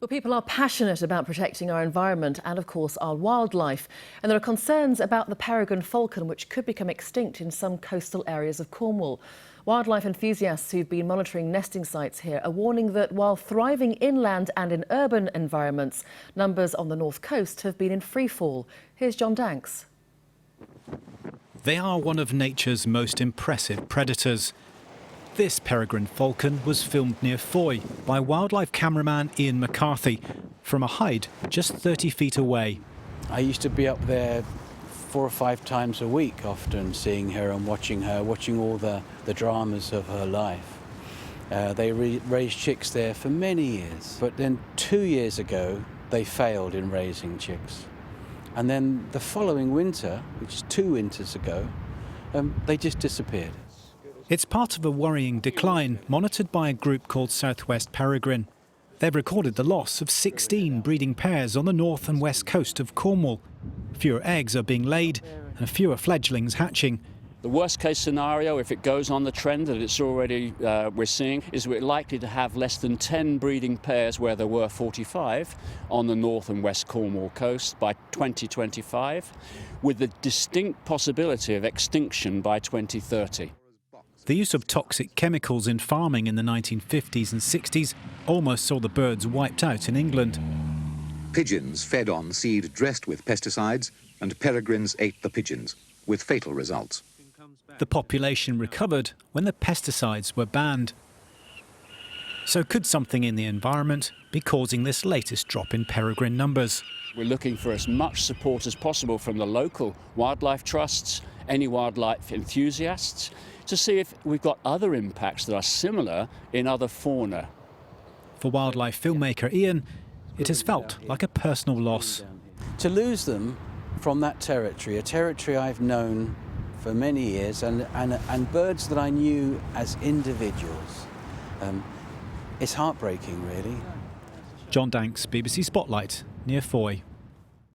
Well, people are passionate about protecting our environment and, of course, our wildlife. And there are concerns about the peregrine falcon, which could become extinct in some coastal areas of Cornwall. Wildlife enthusiasts who've been monitoring nesting sites here are warning that while thriving inland and in urban environments, numbers on the north coast have been in free fall. Here's John Danks. They are one of nature's most impressive predators. This peregrine falcon was filmed near Foy by wildlife cameraman Ian McCarthy from a height just 30 feet away. I used to be up there 4 or 5 times a week, often seeing her and watching all the dramas of her life. They raised chicks there for many years, but then 2 years ago they failed in raising chicks. And then the following winter, which is 2 winters ago, they just disappeared. It's part of a worrying decline monitored by a group called Southwest Peregrine. They've recorded the loss of 16 breeding pairs on the north and west coast of Cornwall. Fewer eggs are being laid and fewer fledglings hatching. The worst case scenario, if it goes on the trend that it's already we're seeing, is we're likely to have less than 10 breeding pairs where there were 45 on the north and west Cornwall coast by 2025, with the distinct possibility of extinction by 2030. The use of toxic chemicals in farming in the 1950s and 60s almost saw the birds wiped out in England. Pigeons fed on seed dressed with pesticides, and peregrines ate the pigeons, with fatal results. The population recovered when the pesticides were banned. So could something in the environment be causing this latest drop in peregrine numbers? We're looking for as much support as possible from the local wildlife trusts, any wildlife enthusiasts, to see if we've got other impacts that are similar in other fauna. For wildlife filmmaker Ian, it has felt like a personal loss. To lose them from that territory, a territory I've known for many years, and birds that I knew as individuals, it's heartbreaking, really. John Danks, BBC Spotlight, near Foy.